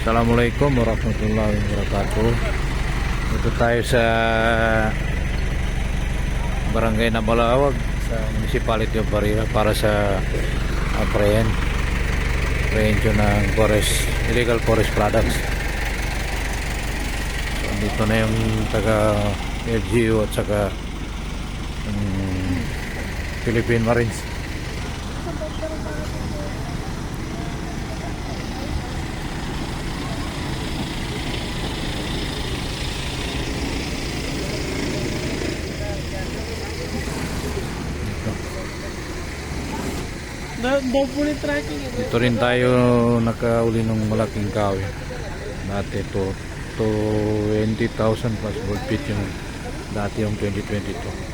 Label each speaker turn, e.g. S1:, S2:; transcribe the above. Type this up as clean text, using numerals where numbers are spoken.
S1: Assalamualaikum warahmatullahi wabarakatuh. Ito tayo sa Barangay Nabalawag sa Municipality of Barira para sa prehension ng illegal forest products. So, dito na yung taga LGU at saka Philippine Marines. Dito rin tayo nakauli ng malaking kahoy. Dati ito 20,000 plus gold feet yung dati yung 2022.